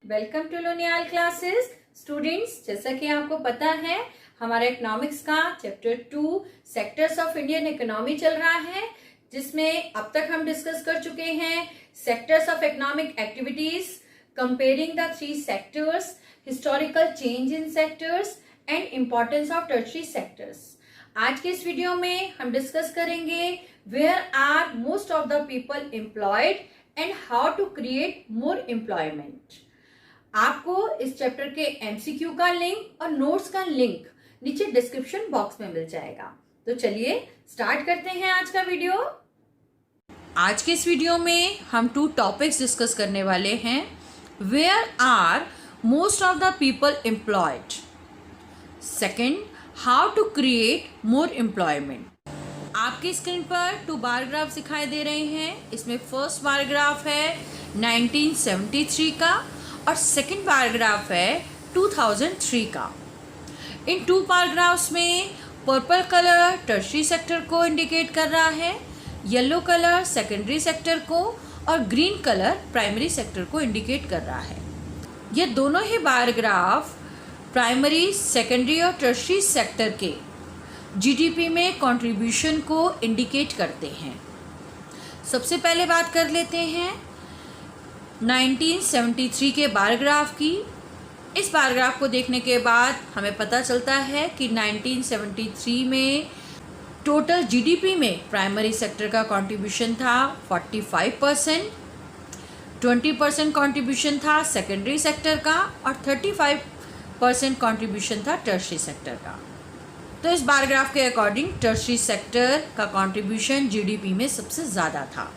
Welcome to Loniyal classes. Students, जैसा कि आपको पता है हमारा इकोनॉमिक्स का chapter 2 sectors of Indian economy चल रहा है, जिसमें अब तक हम डिस्कस कर चुके हैं sectors of economic activities, comparing the 3 sectors, historical change in sectors and importance of tertiary sectors. आज के इस वीडियो में हम डिस्कस करेंगे where are most of the people employed and how to create more employment. आपको इस chapter के MCQ का लिंक और नोट्स का लिंक नीचे डिस्क्रिप्शन बॉक्स में मिल जाएगा। तो चलिए स्टार्ट करते हैं आज का वीडियो। आज के इस वीडियो में हम 2 टॉपिक्स डिस्कस करने वाले हैं। Where are most of the people employed, second how to create more employment. आपकी स्क्रीन पर 2 बार ग्राफ दिखाई दे रहे हैं। इसमें फर्स्ट बार ग्राफ है 1973 का और सेकंड बार ग्राफ है 2003 का। इन 2 बार ग्राफ्स में पर्पल कलर टर्शरी सेक्टर को इंडिकेट कर रहा है, येलो कलर सेकेंडरी सेक्टर को और ग्रीन कलर प्राइमरी सेक्टर को इंडिकेट कर रहा है। ये दोनों ही बार ग्राफ प्राइमरी, सेकेंडरी और टर्शरी सेक्टर के जीडीपी में कंट्रीब्यूशन को इंडिकेट करते हैं। सबसे पहले बात कर लेते हैं 1973 के बार ग्राफ की। इस बार ग्राफ को देखने के बाद हमें पता चलता है कि 1973 में टोटल जीडीपी में प्राइमरी सेक्टर का कंट्रीब्यूशन था 45%, 20% कंट्रीब्यूशन था सेकेंडरी सेक्टर का और 35% कंट्रीब्यूशन था टर्शरी सेक्टर का। तो इस बार ग्राफ के अकॉर्डिंग टर्शरी सेक्टर का कंट्रीब्यूशन जीडीपी में सबसे ज़्यादा था।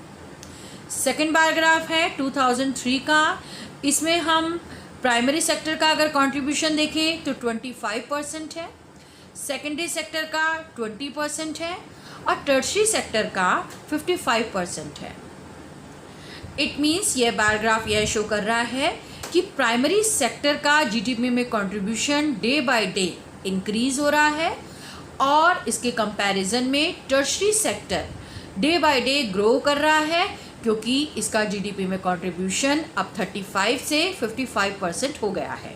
सेकेंड बार ग्राफ है 2003 का। इसमें हम प्राइमरी सेक्टर का अगर कंट्रीब्यूशन देखें तो 25% है, सेकेंडरी सेक्टर का 20% है और टर्शरी सेक्टर का 55% है। इट मीन्स ये बार ग्राफ यह शो कर रहा है कि प्राइमरी सेक्टर का जीडीपी में contribution day by day increase हो रहा है और इसके कंपैरिजन में tertiary sector day by day grow कर रहा है, क्योंकि इसका जीडीपी में कंट्रीब्यूशन अब 35 से 55% हो गया है।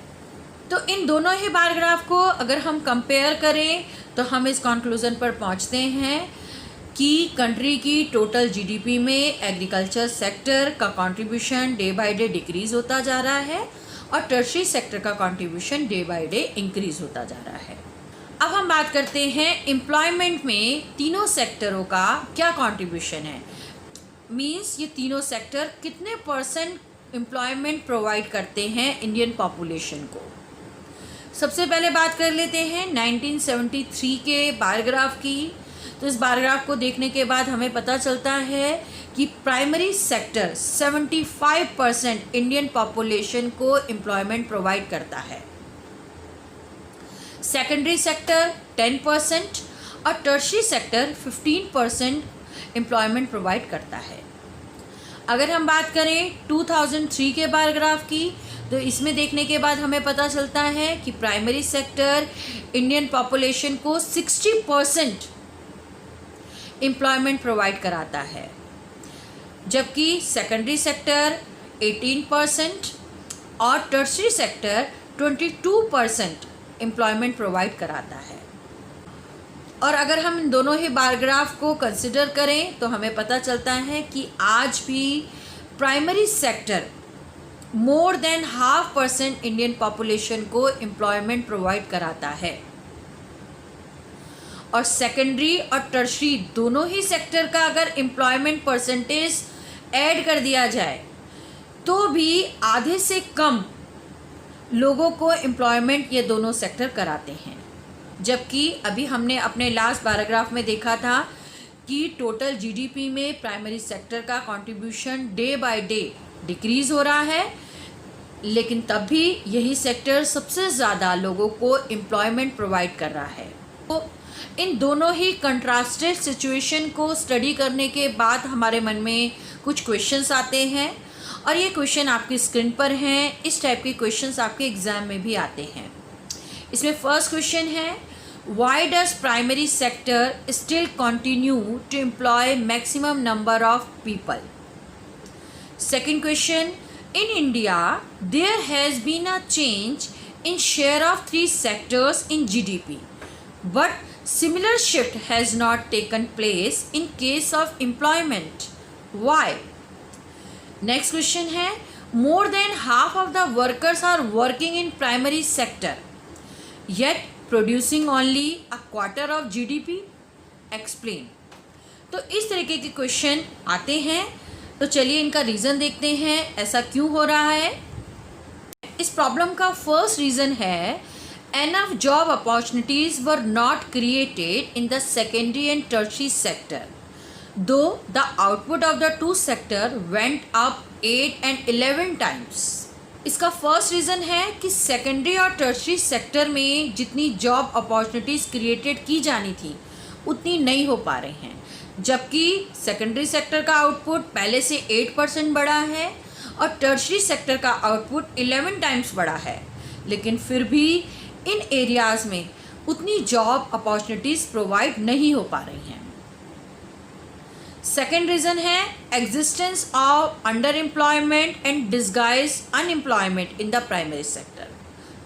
तो इन दोनों ही बार ग्राफ को अगर हम कंपेयर करें तो हम इस कंक्लूजन पर पहुंचते हैं कि कंट्री की टोटल जीडीपी में एग्रीकल्चर सेक्टर का contribution day by day decrease होता जा रहा है और टर्शरी सेक्टर का contribution day by day increase होता जा रहा है। अब हम बात करते हैं एम्प्लॉयमेंट में तीनों सेक्टरों का क्या कंट्रीब्यूशन है। मीन्स ये तीनों सेक्टर कितने % एम्प्लॉयमेंट प्रोवाइड करते हैं इंडियन पॉपुलेशन को। सबसे पहले बात कर लेते हैं 1973 के बार ग्राफ की। तो इस बार ग्राफ को देखने के बाद हमें पता चलता है कि प्राइमरी सेक्टर 75% इंडियन पॉपुलेशन को एम्प्लॉयमेंट प्रोवाइड करता है, सेकेंडरी सेक्टर 10% और टर्शरी सेक्टर 15% एम्प्लॉयमेंट प्रोवाइड करता है। अगर हम बात करें 2003 के बार ग्राफ की तो इसमें देखने के बाद हमें पता चलता है कि प्राइमरी सेक्टर इंडियन पॉपुलेशन को 60% एम्प्लॉयमेंट प्रोवाइड कराता है, जबकि सेकेंडरी सेक्टर 18% और टर्शरी सेक्टर 22% एम्प्लॉयमेंट प्रोवाइड कराता है। और अगर हम इन दोनों ही बार ग्राफ को कंसिडर करें तो हमें पता चलता है कि आज भी primary sector more than 0.5% Indian population को एम्प्लॉयमेंट प्रोवाइड कराता है और सेकेंडरी और टर्शरी दोनों ही सेक्टर का अगर एम्प्लॉयमेंट परसेंटेज ऐड कर दिया जाए तो भी आधे से कम लोगों को एम्प्लॉयमेंट ये दोनों सेक्टर कराते हैं। जबकि अभी हमने अपने लास्ट पैराग्राफ में देखा था कि टोटल जीडीपी में प्राइमरी सेक्टर का contribution day by day decrease हो रहा है, लेकिन तब भी यही सेक्टर सबसे ज़्यादा लोगों को एम्प्लॉयमेंट प्रोवाइड कर रहा है। तो इन दोनों ही कंट्रास्टेड सिचुएशन को स्टडी करने के बाद हमारे मन में कुछ क्वेश्चंस आते हैं और ये क्वेश्चन आपकी स्क्रीन पर हैं। इस टाइप के क्वेश्चंस आपके एग्ज़ाम में भी आते हैं। इसमें फर्स्ट क्वेश्चन है, why does primary sector still continue to employ maximum number of people. Second question, In India, there has been a change in share of three sectors in GDP, but similar shift has not taken place in case of employment. Why? Next question है, more than half of the workers are working in primary sector, yet producing only a quarter of GDP. Explain. तो इस तरीके के question आते हैं, तो चलिए इनका रीज़न देखते हैं ऐसा क्यों हो रहा है। इस प्रॉब्लम का फर्स्ट रीज़न है enough job opportunities were not created in the secondary and tertiary sector, though the output of the two sector went up 8 and 11 times. इसका फर्स्ट रीज़न है कि सेकेंडरी और टर्शरी सेक्टर में जितनी job opportunities created की जानी थी उतनी नहीं हो पा रही हैं, जबकि सेकेंडरी सेक्टर का आउटपुट पहले से 8% बढ़ा है और टर्शरी सेक्टर का आउटपुट 11 टाइम्स बढ़ा है, लेकिन फिर भी इन एरियाज़ में उतनी जॉब अपॉर्चुनिटीज़ प्रोवाइड नहीं हो पा रही हैं। सेकेंड रीज़न है existence of under employment and disguise unemployment in the primary sector.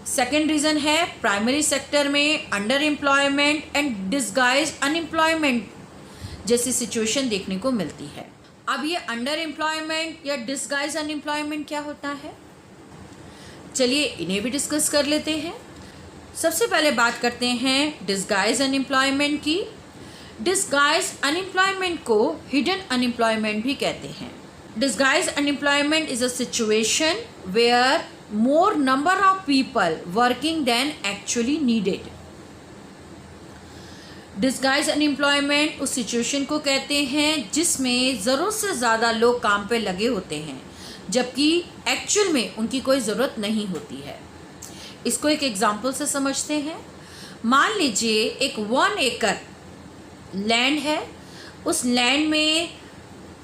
Second reason है प्राइमरी सेक्टर में under employment and disguise unemployment जैसी सिचुएशन देखने को मिलती है। अब ये अंडर एम्प्लॉयमेंट या डिस्गाइज अनएम्प्लॉयमेंट क्या होता है, चलिए इन्हें भी डिस्कस कर लेते हैं। सबसे पहले बात करते हैं डिस्गाइज अनएम्प्लॉयमेंट की। डिस्गाइज अनएम्प्लॉयमेंट को हिडन अनएम्प्लॉयमेंट भी कहते हैं। Disguise unemployment is a situation where more number of people working than actually needed. Disguise unemployment उस सिचुएशन को कहते हैं जिसमें ज़रूरत से ज़्यादा लोग काम पे लगे होते हैं, जबकि एक्चुअल में उनकी कोई ज़रूरत नहीं होती है। इसको एक एग्जांपल से समझते हैं। मान लीजिए एक 1 एकड़ लैंड है, उस लैंड में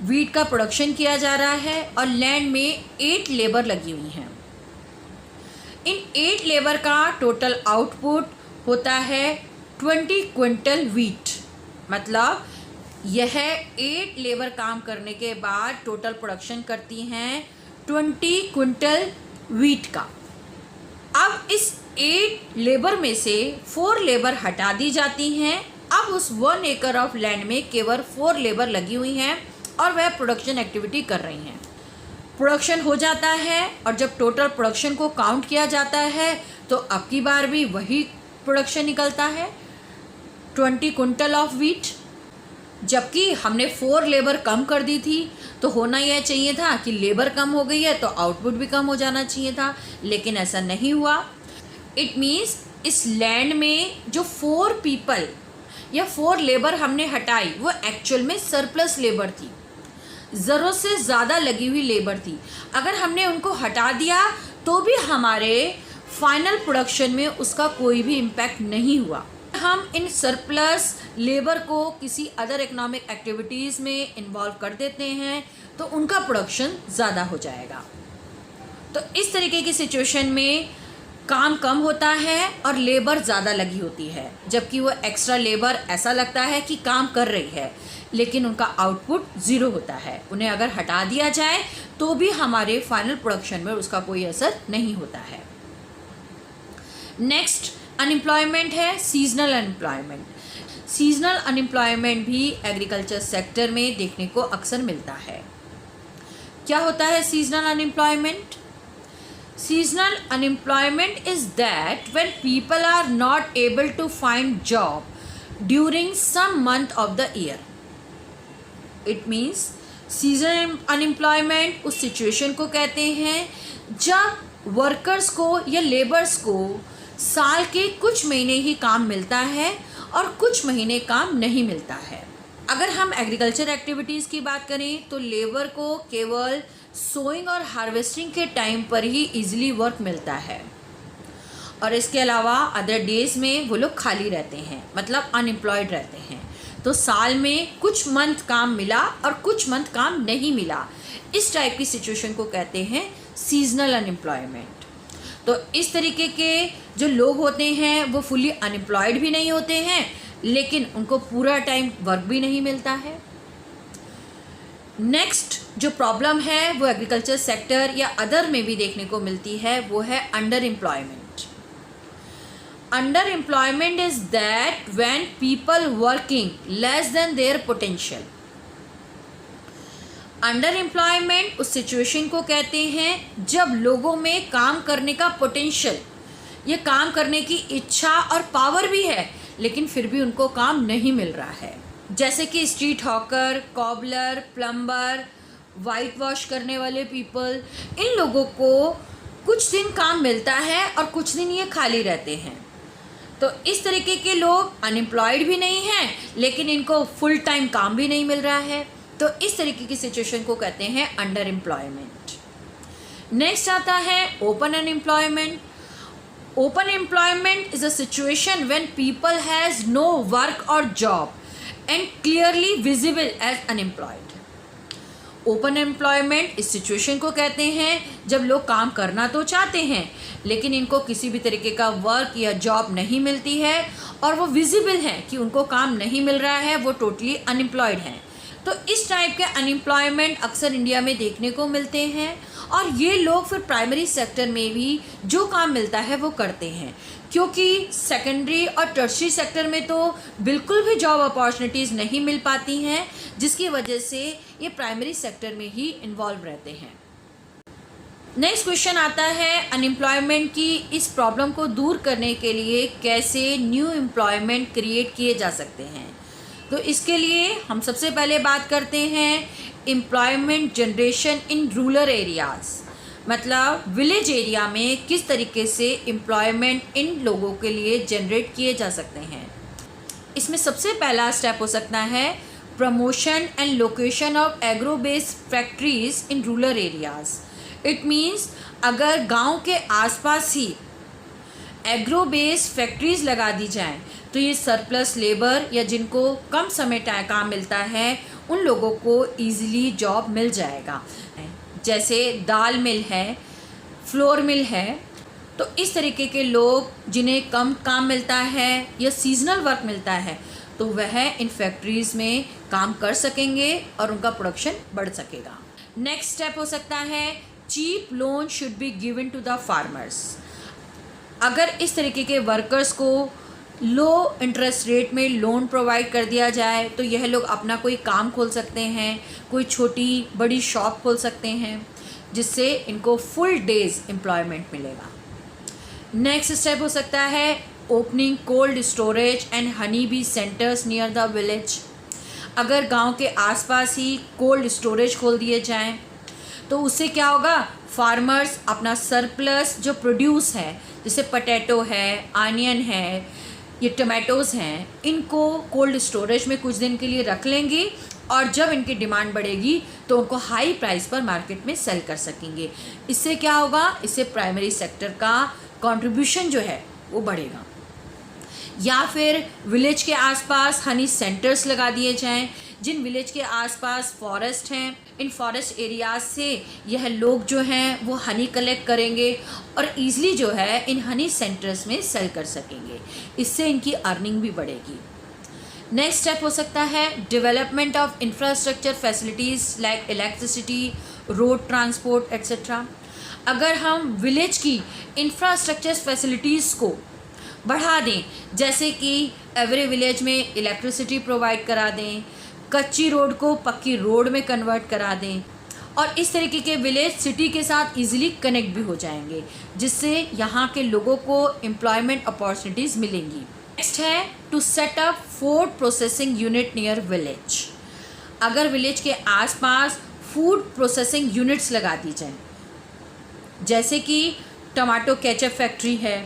वीट का प्रोडक्शन किया जा रहा है और लैंड में 8 लेबर लगी हुई हैं। इन 8 लेबर का टोटल आउटपुट होता है 20 क्विंटल वीट, मतलब यह 8 लेबर काम करने के बाद टोटल प्रोडक्शन करती हैं 20 क्विंटल वीट का। अब इस 8 लेबर में से 4 लेबर हटा दी जाती हैं। अब उस 1 एकड़ ऑफ लैंड में केवल 4 लेबर लगी हुई हैं और वह प्रोडक्शन एक्टिविटी कर रही हैं। प्रोडक्शन हो जाता है और जब टोटल प्रोडक्शन को काउंट किया जाता है तो अब की बार भी वही प्रोडक्शन निकलता है 20 क्विंटल ऑफ वीट, जबकि हमने 4 लेबर कम कर दी थी। तो होना यह चाहिए था कि लेबर कम हो गई है तो आउटपुट भी कम हो जाना चाहिए था, लेकिन ऐसा नहीं हुआ। इट मीन्स इस लैंड में जो 4 पीपल या 4 लेबर हमने हटाई वो एक्चुअल में सरप्लस लेबर थी, ज़रूरत से ज़्यादा लगी हुई लेबर थी। अगर हमने उनको हटा दिया तो भी हमारे फाइनल प्रोडक्शन में उसका कोई भी इम्पैक्ट नहीं हुआ। हम इन सरप्लस लेबर को किसी अदर इकोनॉमिक एक्टिविटीज़ में इन्वॉल्व कर देते हैं तो उनका प्रोडक्शन ज़्यादा हो जाएगा। तो इस तरीके की सिचुएशन में काम कम होता है और लेबर ज़्यादा लगी होती है, जबकि वो एक्स्ट्रा लेबर ऐसा लगता है कि काम कर रही है, लेकिन उनका आउटपुट 0 होता है। उन्हें अगर हटा दिया जाए तो भी हमारे फाइनल प्रोडक्शन में उसका कोई असर नहीं होता है। नेक्स्ट अनएम्प्लॉयमेंट है सीजनल अनएम्प्लॉयमेंट। सीजनल अनएम्प्लॉयमेंट भी एग्रीकल्चर सेक्टर में देखने को अक्सर मिलता है। क्या होता है seasonal unemployment? Seasonal unemployment is that when people are not able to find job during some month of the year. It means seasonal unemployment उस situation को कहते हैं जब workers को या laborers को साल के कुछ महीने ही काम मिलता है और कुछ महीने काम नहीं मिलता है। अगर हम एग्रीकल्चर एक्टिविटीज़ की बात करें तो लेबर को केवल सोइंग और हार्वेस्टिंग के टाइम पर ही इजीली वर्क मिलता है और इसके अलावा अदर डेज में वो लोग खाली रहते हैं, मतलब अनएम्प्लॉयड रहते हैं। तो साल में कुछ मंथ काम मिला और कुछ मंथ काम नहीं मिला, इस टाइप की सिचुएशन को कहते हैं सीजनल अनएम्प्लॉयमेंट। तो इस तरीके के जो लोग होते हैं वो फुली अनएम्प्लॉयड भी नहीं होते हैं, लेकिन उनको पूरा टाइम वर्क भी नहीं मिलता है। नेक्स्ट जो प्रॉब्लम है वो एग्रीकल्चर सेक्टर या अदर में भी देखने को मिलती है, वो है under employment. Under employment is that when people working less than their potential. Under employment उस सिचुएशन को कहते हैं जब लोगों में काम करने का पोटेंशियल, ये काम करने की इच्छा और पावर भी है, लेकिन फिर भी उनको काम नहीं मिल रहा है। जैसे कि street hawker, cobbler, plumber, white wash करने वाले पीपल, इन लोगों को कुछ दिन काम मिलता है और कुछ दिन ये खाली रहते हैं। तो इस तरीके के लोग अनएम्प्लॉयड भी नहीं हैं, लेकिन इनको फुल टाइम काम भी नहीं मिल रहा है। तो इस तरीके की सिचुएशन को कहते हैं अंडर एम्प्लॉयमेंट। नेक्स्ट आता है open unemployment. Open employment is a situation when people has no work और job and clearly visible as unemployed। Open employment इस सिचुएशन को कहते हैं जब लोग काम करना तो चाहते हैं, लेकिन इनको किसी भी तरीके का वर्क या जॉब नहीं मिलती है और वो विजिबल है कि उनको काम नहीं मिल रहा है, वो टोटली अनएम्प्लॉयड हैं। तो इस टाइप के अनएम्प्लॉयमेंट अक्सर इंडिया में देखने को मिलते हैं और ये लोग फिर प्राइमरी सेक्टर में भी जो काम मिलता है वो करते हैं, क्योंकि सेकेंडरी और टर्शरी सेक्टर में तो बिल्कुल भी जॉब अपॉर्चुनिटीज़ नहीं मिल पाती हैं, जिसकी वजह से ये प्राइमरी सेक्टर में ही इन्वॉल्व रहते हैं। नेक्स्ट क्वेश्चन आता है अनएम्प्लॉयमेंट की इस प्रॉब्लम को दूर करने के लिए कैसे न्यू एम्प्लॉयमेंट क्रिएट किए जा सकते हैं। तो इसके लिए हम सबसे पहले बात करते हैं employment generation in rural areas, मतलब विलेज एरिया में किस तरीके से एम्प्लॉयमेंट इन लोगों के लिए जनरेट किए जा सकते हैं। इसमें सबसे पहला स्टेप हो सकता है promotion and location of agro based factories in rural areas. It means अगर गांव के आसपास ही एग्रो बेस्ड फैक्ट्रीज लगा दी जाएं तो ये सरप्लस लेबर या जिनको कम समय काम मिलता है उन लोगों को ईज़िली जॉब मिल जाएगा। जैसे दाल मिल है, फ्लोर मिल है, तो इस तरीके के लोग जिन्हें कम काम मिलता है या सीजनल वर्क मिलता है तो वह इन फैक्ट्रीज़ में काम कर सकेंगे और उनका प्रोडक्शन बढ़ सकेगा। नेक्स्ट स्टेप हो सकता है cheap loan should be given to the farmers. अगर इस तरीके के वर्कर्स को लो इंटरेस्ट रेट में लोन प्रोवाइड कर दिया जाए तो यह लोग अपना कोई काम खोल सकते हैं, कोई छोटी बड़ी शॉप खोल सकते हैं, जिससे इनको फुल डेज एम्प्लॉयमेंट मिलेगा। नेक्स्ट स्टेप हो सकता है opening cold storage and honey bee centres near the village. अगर गांव के आसपास ही कोल्ड स्टोरेज खोल दिए जाएं तो उससे क्या होगा, फार्मर्स अपना सरप्लस जो प्रोड्यूस है, जैसे पटेटो है, आनियन है, ये टमाटोज़ हैं, इनको कोल्ड स्टोरेज में कुछ दिन के लिए रख लेंगे और जब इनकी डिमांड बढ़ेगी तो उनको हाई प्राइस पर मार्केट में सेल कर सकेंगे। इससे क्या होगा, इससे प्राइमरी सेक्टर का कंट्रीब्यूशन जो है वो बढ़ेगा। या फिर विलेज के आसपास हनी सेंटर्स लगा दिए जाएं। जिन विलेज के आसपास फॉरेस्ट हैं, इन फॉरेस्ट एरियाज से यह लोग जो हैं वो हनी कलेक्ट करेंगे और ईज़िली जो है इन हनी सेंटर्स में सेल कर सकेंगे। इससे इनकी अर्निंग भी बढ़ेगी। नेक्स्ट स्टेप हो सकता है development of infrastructure facilities like electricity, road transport etcetera. अगर हम विलेज की इंफ्रास्ट्रक्चर फैसिलिटीज़ को बढ़ा दें, जैसे कि एवरी विलेज में इलेक्ट्रिसिटी प्रोवाइड करा दें, कच्ची रोड को पक्की रोड में कन्वर्ट करा दें और इस तरीके के विलेज सिटी के साथ इजीली कनेक्ट भी हो जाएंगे, जिससे यहाँ के लोगों को एम्प्लॉयमेंट अपॉर्चुनिटीज़ मिलेंगी। नेक्स्ट है to set up food processing unit near village. अगर विलेज के आसपास फूड प्रोसेसिंग यूनिट्स लगा दी जाएं, जैसे कि टमाटो केचप फैक्ट्री है,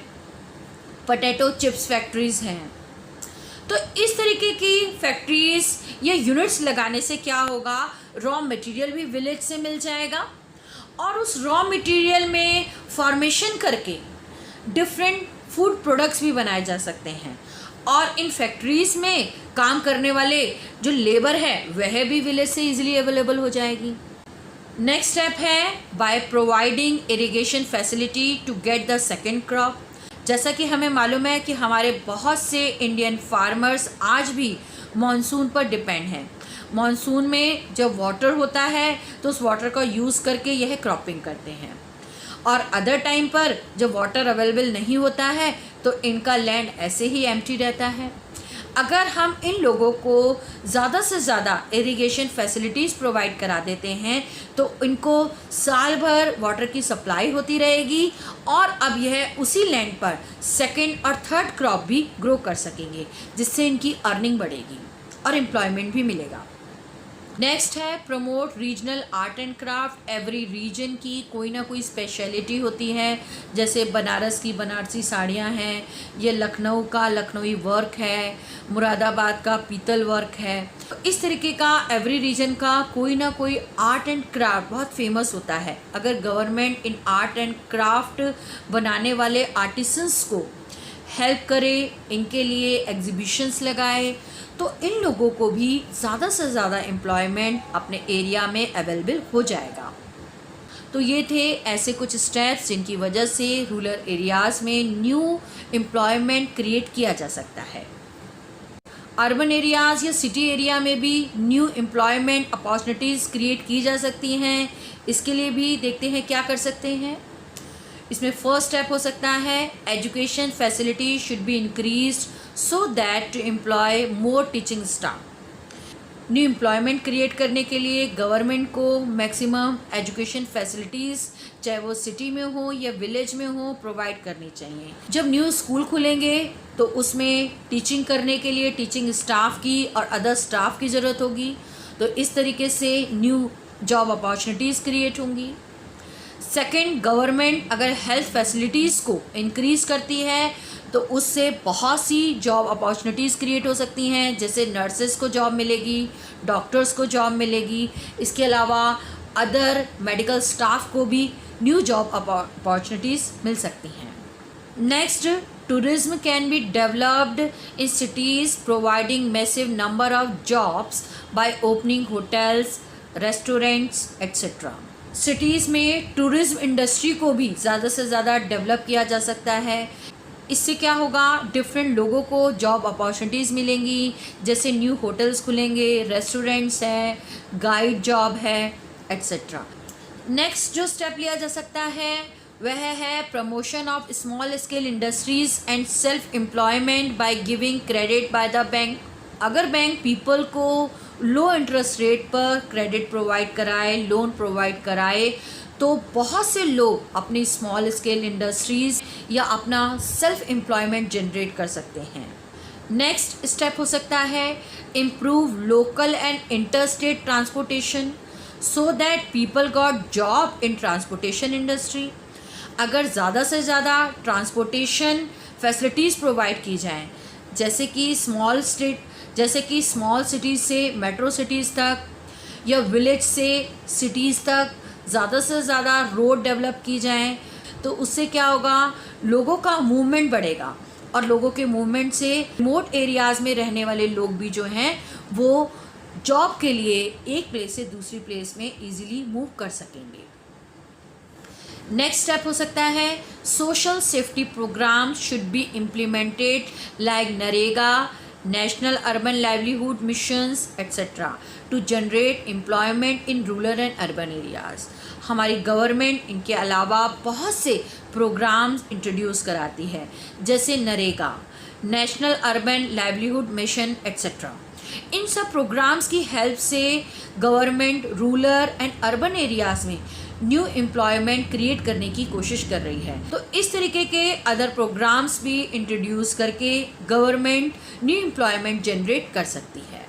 पोटैटो चिप्स फैक्ट्रीज़ हैं, तो इस तरीके की फैक्ट्रीज़ या यूनिट्स लगाने से क्या होगा, रॉ मटेरियल भी विलेज से मिल जाएगा और उस रॉ मटेरियल में फॉर्मेशन करके डिफरेंट फूड प्रोडक्ट्स भी बनाए जा सकते हैं और इन फैक्ट्रीज़ में काम करने वाले जो लेबर है वह भी विलेज से इजीली अवेलेबल हो जाएगी। नेक्स्ट स्टेप है by providing irrigation facility to get the second crop. जैसा कि हमें मालूम है कि हमारे बहुत से इंडियन फार्मर्स आज भी मॉनसून पर डिपेंड हैं। मॉनसून में जब वाटर होता है तो उस वाटर का यूज़ करके यह क्रॉपिंग करते हैं, और अदर टाइम पर जब वाटर अवेलेबल नहीं होता है तो इनका लैंड ऐसे ही एम्प्टी रहता है। अगर हम इन लोगों को ज़्यादा से ज़्यादा इरिगेशन फैसिलिटीज़ प्रोवाइड करा देते हैं तो इनको साल भर वाटर की सप्लाई होती रहेगी, और अब यह उसी लैंड पर सेकंड और थर्ड क्रॉप भी ग्रो कर सकेंगे, जिससे इनकी अर्निंग बढ़ेगी और एम्प्लॉयमेंट भी मिलेगा। नेक्स्ट है promote regional art and craft. Every region की कोई ना कोई स्पेशलिटी होती है, जैसे बनारस की बनारसी साड़ियाँ हैं, ये लखनऊ का लखनवी वर्क है, मुरादाबाद का पीतल वर्क है। इस तरीके का एवरी रीजन का कोई ना कोई आर्ट एंड क्राफ्ट बहुत फेमस होता है। अगर government in art and craft बनाने वाले आर्टिसंस को हेल्प करे, इनके लिए एग्जीबिशंस लगाए, तो इन लोगों को भी ज़्यादा से ज़्यादा एम्प्लॉयमेंट अपने एरिया में अवेलेबल हो जाएगा। तो ये थे ऐसे कुछ स्टेप्स जिनकी वजह से रूरल एरियाज़ में न्यू एम्प्लॉयमेंट क्रिएट किया जा सकता है। अर्बन एरियाज़ या सिटी एरिया में भी न्यू एम्प्लॉयमेंट अपॉर्चुनिटीज़ क्रिएट की जा सकती हैं। इसके लिए भी देखते हैं क्या कर सकते हैं। इसमें फर्स्ट स्टेप हो सकता है education facility should be increased so that to employ more teaching staff. New employment create करने के लिए गवर्नमेंट को मैक्सिमम एजुकेशन फैसिलिटीज़, चाहे वो सिटी में हो या विलेज में हो, प्रोवाइड करनी चाहिए। जब न्यू स्कूल खुलेंगे तो उसमें टीचिंग करने के लिए टीचिंग स्टाफ की और अदर स्टाफ की ज़रूरत होगी, तो इस तरीके से न्यू जॉब अपॉर्चुनिटीज़ क्रिएट होंगी। सेकंड, गवर्नमेंट अगर हेल्थ फैसिलिटीज़ को इंक्रीज़ करती है तो उससे बहुत सी जॉब अपॉर्चुनिटीज़ क्रिएट हो सकती हैं, जैसे नर्सेस को जॉब मिलेगी, डॉक्टर्स को जॉब मिलेगी। इसके अलावा अदर मेडिकल स्टाफ को भी न्यू जॉब अपॉर्चुनिटीज़ मिल सकती हैं। Next, tourism can be developed in cities providing massive number of jobs by opening hotels, restaurants, etc. Cities में टूरिज़्म इंडस्ट्री को भी ज़्यादा से ज़्यादा डेवलप किया जा सकता है। इससे क्या होगा, डिफरेंट लोगों को जॉब अपॉर्चुनिटीज़ मिलेंगी, जैसे न्यू होटल्स खुलेंगे, रेस्टोरेंट्स हैं, गाइड जॉब है, etc. नेक्स्ट जो स्टेप लिया जा सकता है वह है promotion of small scale industries and self employment by giving credit by the bank. अगर बैंक पीपल को लो इंटरेस्ट रेट पर क्रेडिट प्रोवाइड कराए, लोन प्रोवाइड कराए, तो बहुत से लोग अपनी स्मॉल स्केल इंडस्ट्रीज़ या अपना सेल्फ एम्प्लॉयमेंट जनरेट कर सकते हैं। नेक्स्ट स्टेप हो सकता है improve local and interstate transportation so that people got job in transportation industry. अगर ज़्यादा से ज़्यादा ट्रांसपोर्टेशन फैसिलिटीज़ प्रोवाइड की जाएँ, जैसे कि स्मॉल सिटीज़ से मेट्रो सिटीज़ तक या विलेज से सिटीज़ तक ज़्यादा से ज़्यादा रोड डेवलप की जाएँ, तो उससे क्या होगा, लोगों का मूवमेंट बढ़ेगा, और लोगों के मूवमेंट से रिमोट एरियाज़ में रहने वाले लोग भी जो हैं वो जॉब के लिए एक प्लेस से दूसरी प्लेस में ईजिली मूव कर सकेंगे। नेक्स्ट स्टेप हो सकता है social safety program should be implemented like NREGA, national urban livelihood missions etc. To generate employment in rural and urban areas. हमारी गवर्नमेंट इनके अलावा बहुत से प्रोग्राम्स इंट्रोड्यूस कराती है, जैसे NREGA, national urban livelihood mission etc. इन सब प्रोग्राम्स की हेल्प से government rural and urban areas में न्यू एम्प्लॉयमेंट क्रिएट करने की कोशिश कर रही है। तो इस तरीके के अदर प्रोग्राम्स भी इंट्रोड्यूस करके गवर्नमेंट न्यू एम्प्लॉयमेंट जनरेट कर सकती है।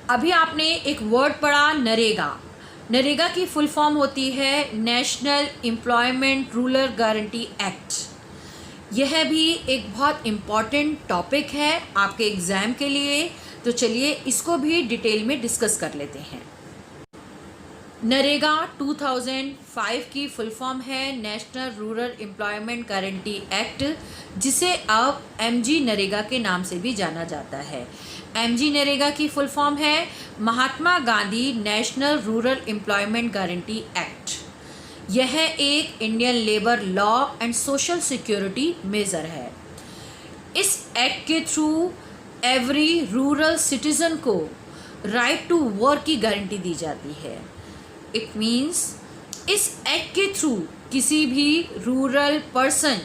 अभी आपने एक वर्ड पढ़ा नरेगा। नरेगा की फुल फॉर्म होती है national employment rural guarantee act. यह भी एक बहुत इम्पॉर्टेंट टॉपिक है आपके एग्ज़ाम के लिए, तो चलिए इसको भी डिटेल में डिस्कस कर लेते हैं। नरेगा 2005 की फुल फॉर्म है national rural employment guarantee act, जिसे अब MG नरेगा के नाम से भी जाना जाता है। MG नरेगा की फुल फॉर्म है Mahatma Gandhi national rural employment guarantee act. यह एक Indian labour law and social security measure है। इस एक्ट के थ्रू एवरी रूरल सिटीज़न को राइट टू वर्क की गारंटी दी जाती है। इट मीन्स इस एक्ट के थ्रू किसी भी रूरल पर्सन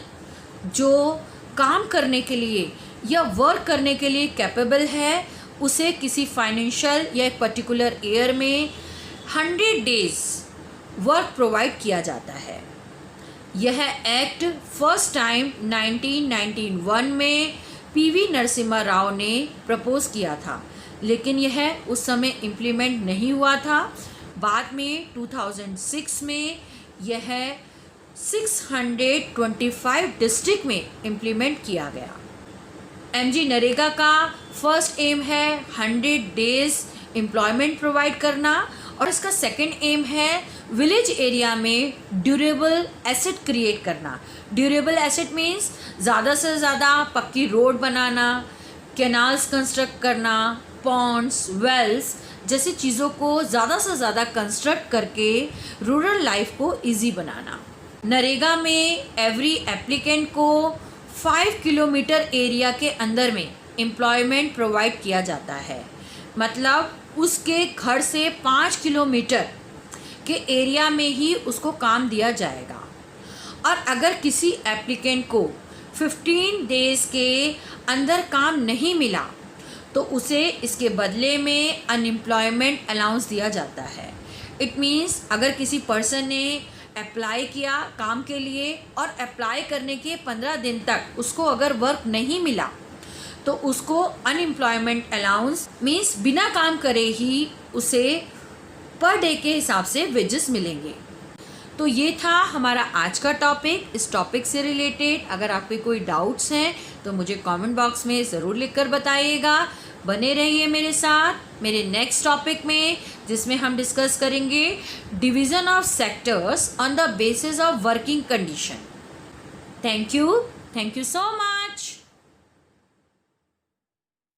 जो काम करने के लिए या वर्क करने के लिए कैपेबल है, उसे किसी फाइनेंशियल या एक पर्टिकुलर ईयर में 100 डेज वर्क प्रोवाइड किया जाता है। यह एक्ट फर्स्ट टाइम 1991 में पीवी नरसिम्हा राव ने प्रपोज किया था, लेकिन यह उस समय इम्प्लीमेंट नहीं हुआ था। बाद में 2006 में यह 625 डिस्ट्रिक्ट में इम्प्लीमेंट किया गया। एमजी नरेगा का फर्स्ट एम है 100 डेज एम्प्लॉयमेंट प्रोवाइड करना, और इसका सेकंड एम है विलेज एरिया में ड्यूरेबल एसेट क्रिएट करना। ड्यूरेबल एसेट मीन्स ज़्यादा से ज़्यादा पक्की रोड बनाना, कैनाल्स कंस्ट्रक्ट करना, पॉन्ड्स, वेल्स जैसी चीज़ों को ज़्यादा से ज़्यादा कंस्ट्रक्ट करके रूरल लाइफ को इजी बनाना। नरेगा में एवरी एप्लीकेंट को 5 किलोमीटर एरिया के अंदर में एम्प्लॉयमेंट प्रोवाइड किया जाता है। मतलब उसके घर से 5 किलोमीटर के एरिया में ही उसको काम दिया जाएगा। और अगर किसी एप्लीकेंट को 15 डेज़ के अंदर काम नहीं मिला तो उसे इसके बदले में अनएम्प्लॉयमेंट अलाउंस दिया जाता है। इट मीन्स अगर किसी पर्सन ने अप्लाई किया काम के लिए और अप्लाई करने के 15 दिन तक उसको अगर वर्क नहीं मिला तो उसको अनएम्प्लॉयमेंट अलाउंस मीन्स बिना काम करे ही उसे पर डे के हिसाब से वेजेस मिलेंगे। तो ये था हमारा आज का टॉपिक। इस टॉपिक से रिलेटेड अगर आपके कोई डाउट्स हैं तो मुझे कमेंट बॉक्स में ज़रूर लिखकर बताइएगा। बने रहिए मेरे साथ मेरे नेक्स्ट टॉपिक में, जिसमें हम डिस्कस करेंगे division of sectors on the basis of working condition. Thank you so much.